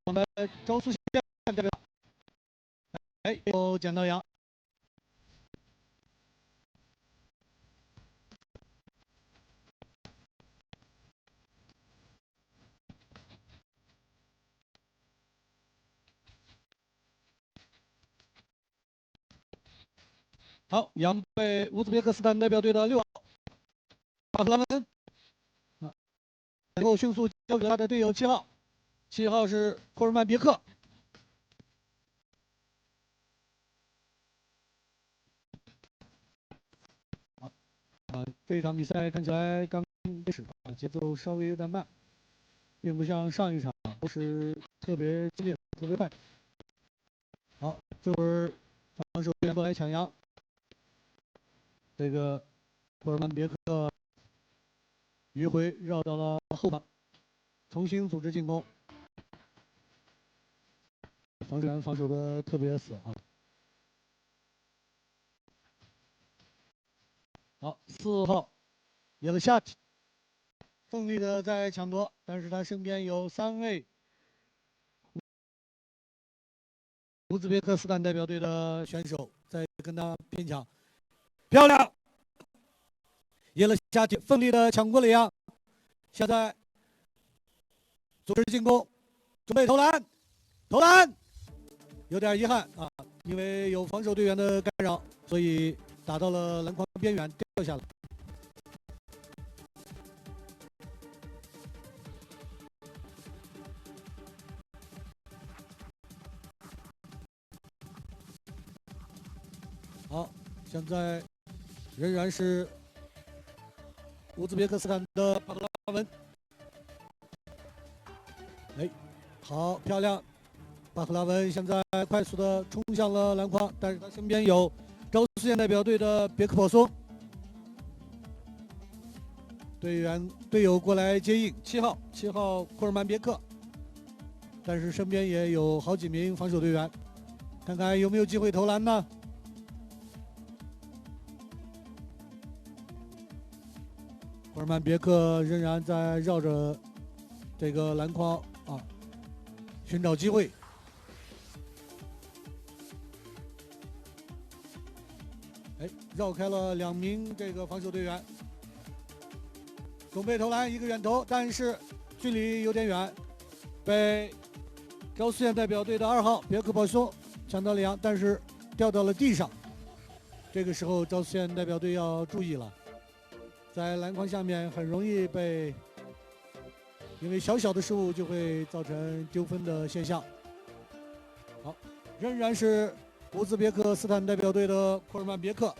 我们周苏县代表，哎，有剪刀杨。好，杨被乌兹别克斯坦代表队的6号巴赫拉文啊，能够迅速交给他的队友7号是库尔曼别克。这场比赛看起来刚开始节奏稍微有点慢，并不像上一场都是特别激烈、特别快。好，这会儿防守队员过来抢杨，这个库尔曼别克迂回绕到了后方，重新组织进攻。防守员防守的特别死啊。好，4号耶勒夏提奋力的在抢夺，但是他身边有3位乌兹别克斯坦代表队的选手在跟他拼抢，漂亮！耶勒夏提奋力的抢过了杨，现在组织进攻，准备投篮，投篮，有点遗憾啊，因为有防守队员的干扰，所以打到了篮筐边缘掉下来。好，现在仍然是乌兹别克斯坦的巴赫拉文。哎，好漂亮！巴赫拉文现在快速的冲向了篮筐，但是他身边有周苏县代表队的别克保松，队友过来接应，7号库尔曼别克，但是身边也有好几名防守队员，看看有没有机会投篮呢？库尔曼别克仍然在绕着这个篮筐啊寻找机会。哎，绕开了2名这个防守队员，准备投篮，一个远投，但是距离有点远，被高苏县代表队的2号别克保松抢到了杨，但是掉到了地上。这个时候，高苏县代表队要注意了，在篮筐下面很容易被，因为小小的失误就会造成丢分的现象。好，仍然是乌兹别克斯坦代表队的库尔曼别克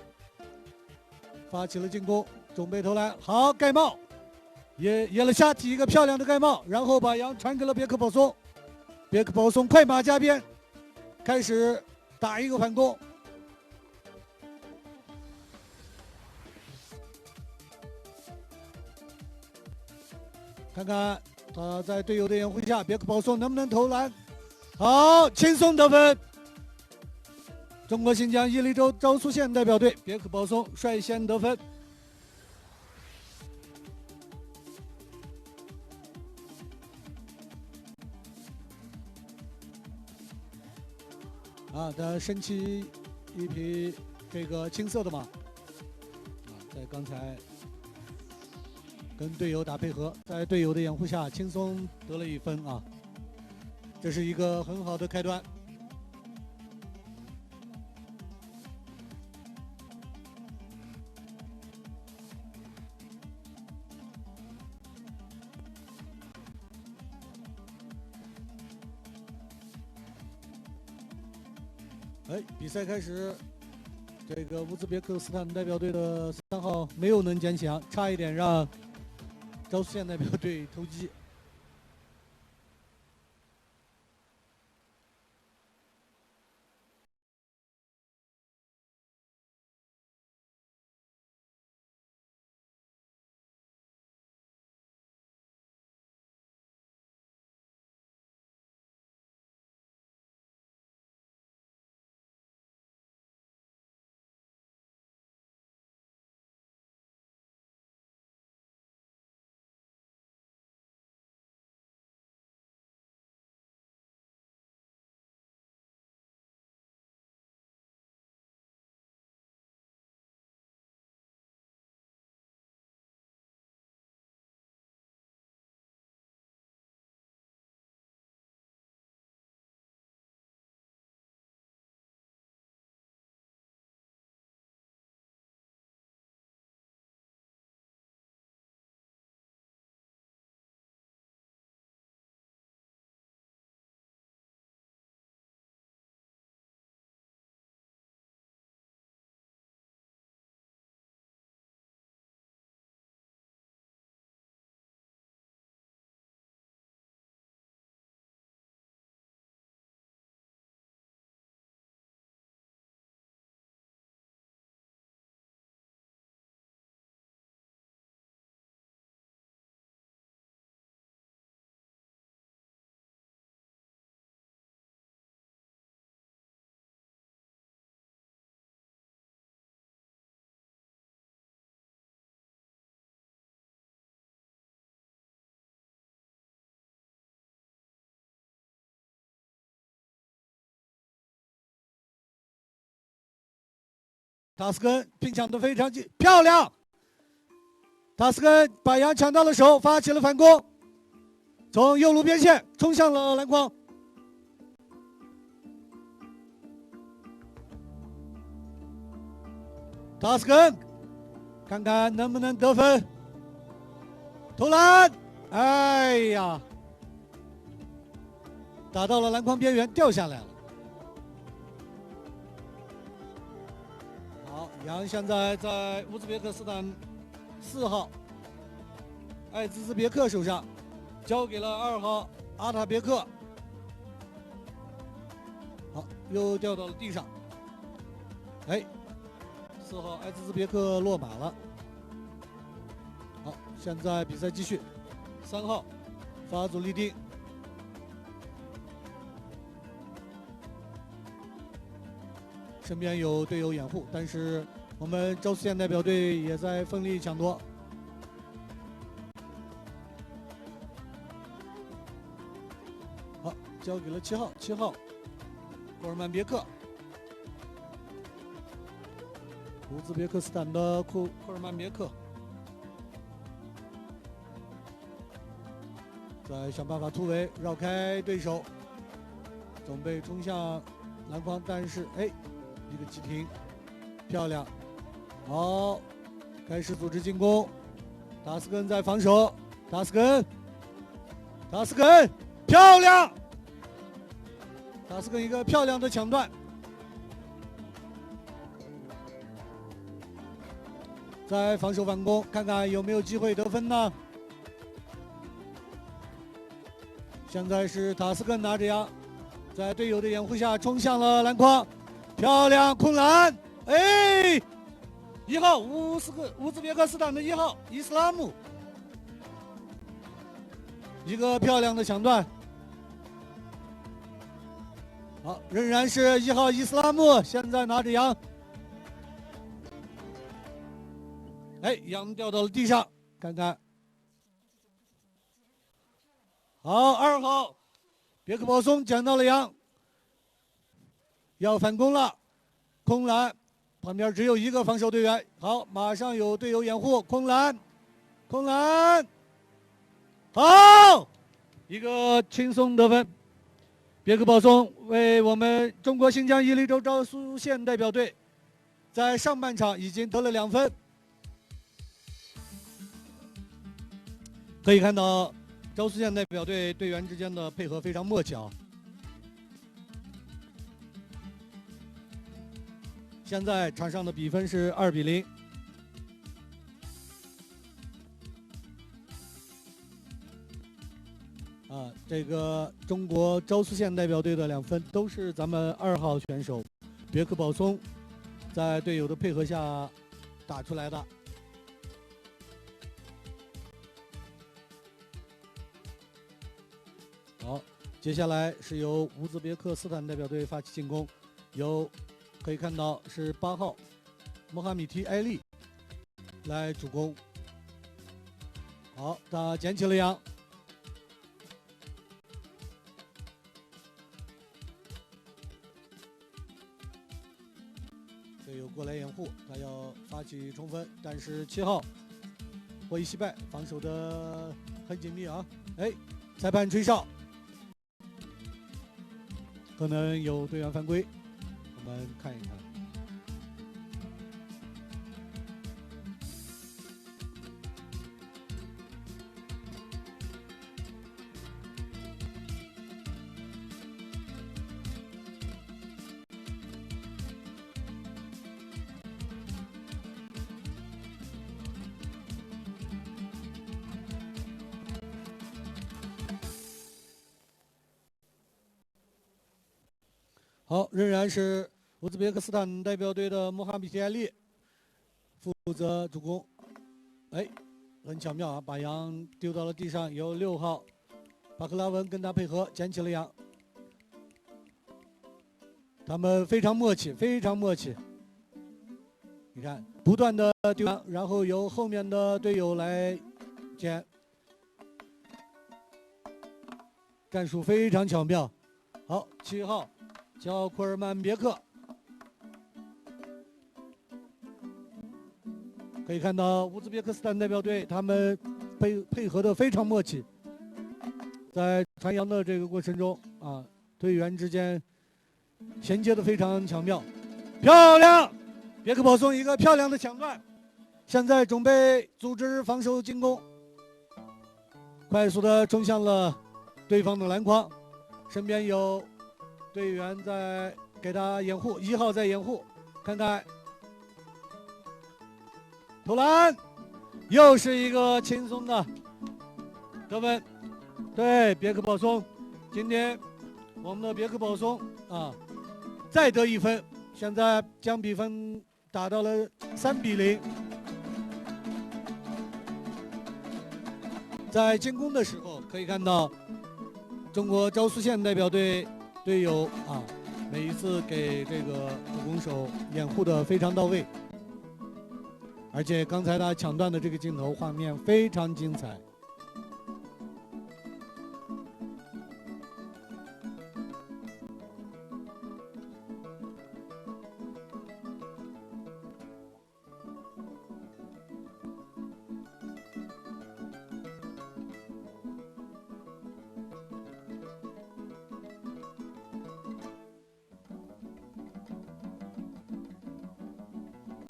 发起了进攻，准备投篮，好盖帽，耶勒夏提一个漂亮的盖帽，然后把杨传给了别克保松，别克保松快马加鞭，开始打一个反攻。看看他在队友的掩护下，别克保松能不能投篮？好，轻松得分。中国新疆伊犁州昭苏县代表队别克保松率先得分。啊，他身骑一匹这个青色的马，啊，在刚才跟队友打配合，在队友的掩护下轻松得了1分啊，这是一个很好的开端。哎，比赛开始，这个乌兹别克斯坦代表队的3号没有能捡起杨，差一点让昭苏县代表队偷鸡。塔斯根拼抢得非常漂亮，塔斯根把杨抢到了手，发起了反攻，从右路边线冲向了篮筐。塔斯根看看能不能得分，投篮，哎呀，打到了篮筐边缘，掉下来了。好，杨现在在乌兹别克斯坦4号艾兹兹别克手上，交给了2号阿塔别克。好，又掉到了地上。哎，4号艾兹兹别克落马了。好，现在比赛继续。3号发祖利丁。身边有队友掩护，但是我们昭苏县代表队也在奋力抢夺。好，交给了7号，7号库尔曼别克，乌兹别克斯坦的库尔曼别克在想办法突围，绕开对手，准备冲向篮筐，但是哎。一个急停，漂亮，好，开始组织进攻。塔斯根在防守，塔斯根，漂亮，塔斯根一个漂亮的抢断，在防守反攻，看看有没有机会得分呢？现在是塔斯根拿着杨，在队友的掩护下冲向了篮筐。漂亮，空篮！哎，1号乌兹别克斯坦的1号伊斯拉姆，一个漂亮的抢断。好，仍然是1号伊斯拉姆，现在拿着杨。哎，杨掉到了地上，看看。好，2号别克保松捡到了杨。要反攻了，空篮，旁边只有一个防守队员。好，马上有队友掩护，空篮，好，一个轻松得分。别克保松为我们中国新疆伊犁州昭苏县代表队，在上半场已经得了2分。可以看到，昭苏县代表队队员之间的配合非常默契啊。现在场上的比分是2比0。这个中国昭苏县代表队的2分都是咱们2号选手别克保松在队友的配合下打出来的。好，接下来是由乌兹别克斯坦代表队发起进攻，可以看到是8号穆哈米提埃利来主攻。好，他捡起了杨，队友过来掩护，他要发起冲分，但是7号获益惜败，防守的很紧密啊！哎，裁判吹哨，可能有队员犯规。我们看一看。好，仍然是乌兹别克斯坦代表队的穆哈米提埃利负责主攻。哎，很巧妙啊，把杨丢到了地上，由6号巴克拉文跟他配合捡起了杨。他们非常默契，非常默契。你看，不断的丢杨，然后由后面的队友来捡，战术非常巧妙。好，7号库尔曼别克，可以看到乌兹别克斯坦代表队他们配合的非常默契，在传扬的这个过程中啊，队员之间衔接的非常巧妙，漂亮！别克保送一个漂亮的抢断，现在准备组织防守进攻，快速的冲向了对方的篮筐，身边有队员在给他掩护，1号在掩护，看看投篮，又是一个轻松的得分。对，别克保送，今天我们的别克保送啊，再得1分，现在将比分打到了3比0。在进攻的时候，可以看到中国昭苏县代表队队友啊，每一次给这个助攻手掩护的非常到位，而且刚才他抢断的这个镜头画面非常精彩。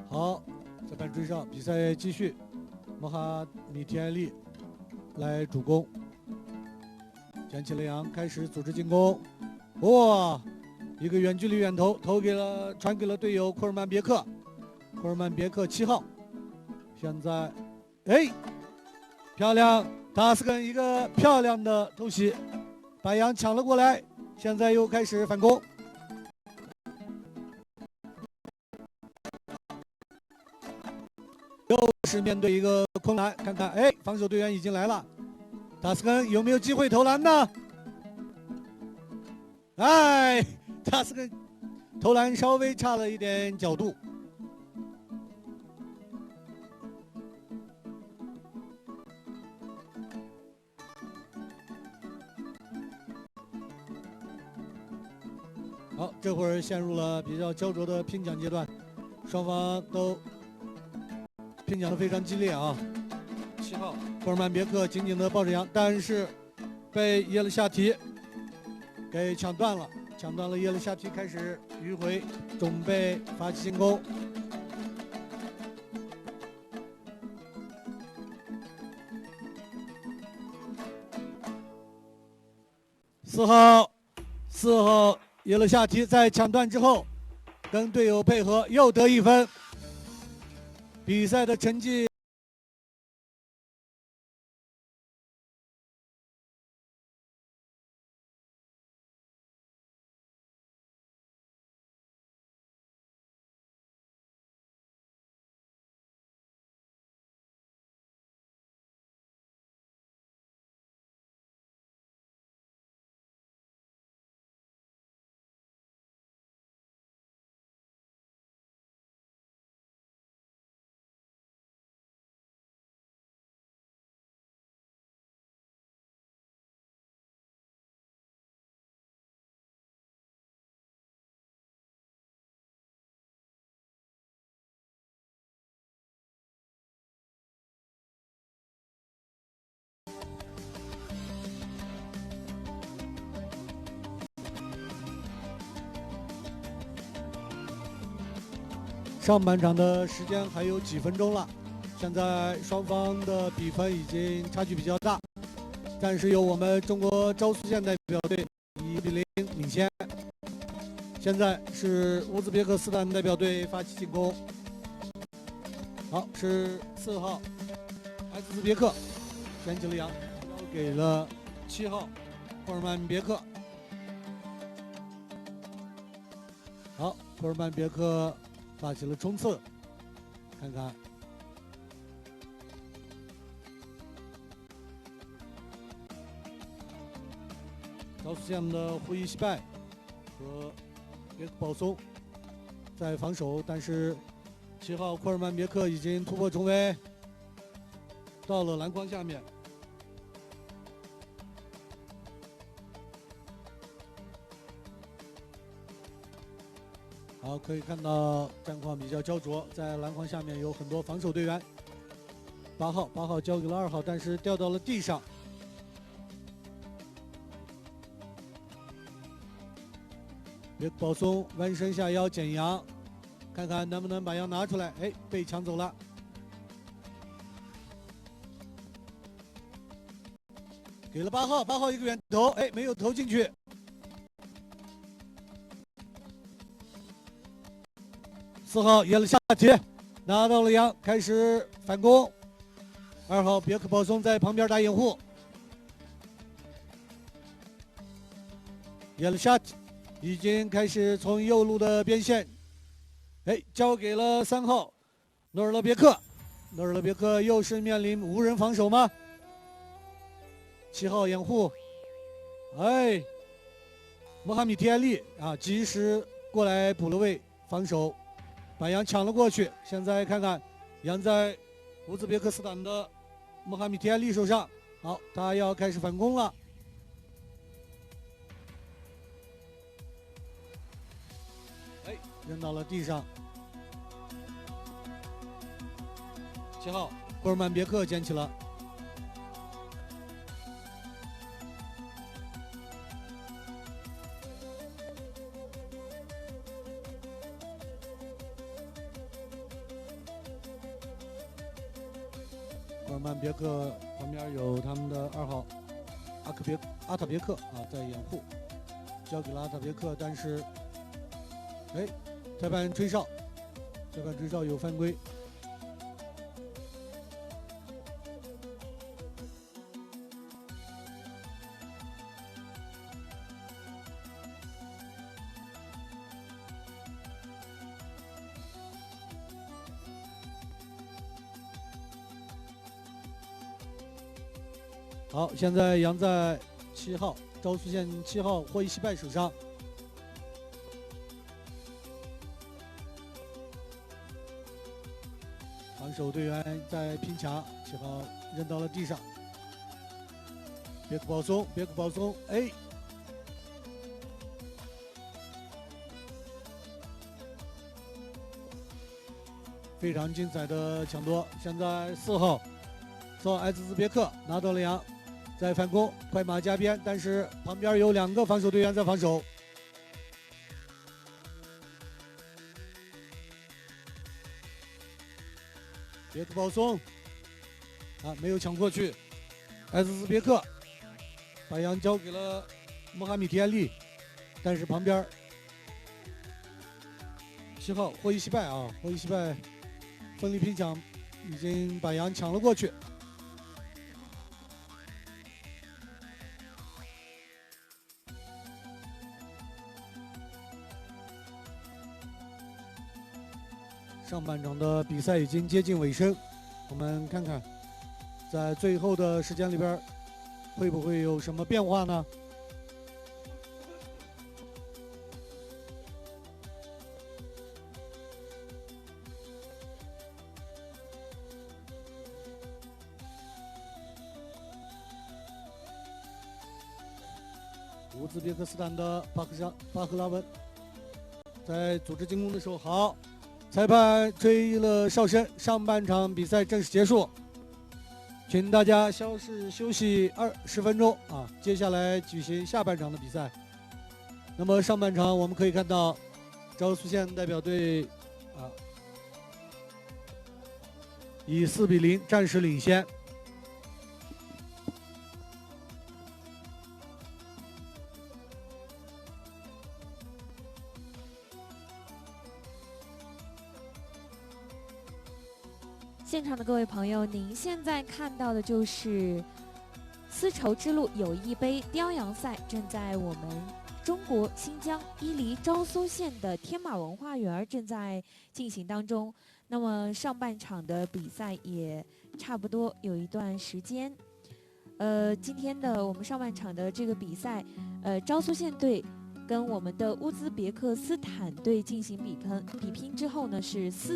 好，在半追上，比赛继续。莫哈米提埃利来主攻，捡起了杨，开始组织进攻。哇，一个远距离远投，传给了队友库尔曼别克。库尔曼别克7号，现在，哎，漂亮，塔斯根一个漂亮的偷袭，把杨抢了过来，现在又开始反攻。又是面对一个空篮，看看，哎，防守队员已经来了，塔斯根有没有机会投篮呢？哎，塔斯根投篮稍微差了一点角度。好，这会儿陷入了比较焦灼的拼抢阶段，双方都拼抢的非常激烈啊！7号库尔曼别克紧紧的抱着杨，但是被耶勒夏提给抢断了，耶勒夏提开始迂回，准备发起进攻。4号耶勒夏提在抢断之后，跟队友配合又得1分。比赛的成绩上半场的时间还有几分钟了，现在双方的比分已经差距比较大，暂时由我们中国昭苏县代表队以1比0领先。现在是乌兹别克斯坦代表队发起进攻，好，是4号埃兹别克捡起了杨，交给了7号库尔曼别克。好，库尔曼别克发起了冲刺，看看昭苏县的胡伊西拜和别克保松在防守，但是7号库尔曼别克已经突破重围，到了篮筐下面。好，可以看到战况比较焦灼，在篮筐下面有很多防守队员。8号交给了2号，但是掉到了地上。别克保松弯身下腰捡羊，看看能不能把羊拿出来。哎，被抢走了。给了8号一个远投，哎，没有投进去。4号耶了下体，拿到了羊，开始反攻。2号别克保松在旁边打掩护。耶了下体已经开始从右路的边线，哎，交给了3号诺尔勒别克。诺尔勒别克又是面临无人防守吗？7号掩护，哎，穆哈米提埃利啊，及时过来补了位，防守，把羊抢了过去。现在看看，羊在乌兹别克斯坦的穆哈米提埃利手上，好，他要开始反攻了。哎，扔到了地上。7号霍尔曼别克捡起了。霍尔曼别克旁边有他们的2号阿塔别克啊，在掩护，交给了阿塔别克，但是，哎，裁判吹哨有犯规。好，现在羊在7号昭苏县7号霍伊西拜手上。防守队员在拼抢，7号扔到了地上。别克保松，哎，非常精彩的抢夺。现在4号埃兹兹别克拿到了羊。在反攻，快马加鞭，但是旁边有2个防守队员在防守。别克保松啊，没有抢过去。埃兹兹别克把羊交给了穆哈米提埃利，但是旁边7号霍伊西拜啊，霍伊西拜奋力拼抢，已经把羊抢了过去。上半场的比赛已经接近尾声，我们看看，在最后的时间里边，会不会有什么变化呢？乌兹别克斯坦的巴赫拉文在组织进攻的时候好。裁判吹了哨声，上半场比赛正式结束，请大家稍事休息20分钟啊，接下来举行下半场的比赛。那么上半场我们可以看到，昭苏县代表队啊以4比0暂时领先。现场的各位朋友，您现在看到的就是丝绸之路友谊杯雕羊赛，正在我们中国新疆伊犁昭苏县的天马文化园正在进行当中。那么上半场的比赛也差不多有一段时间。今天的我们上半场的这个比赛，昭苏县队跟我们的乌兹别克斯坦队进行比拼之后呢，是4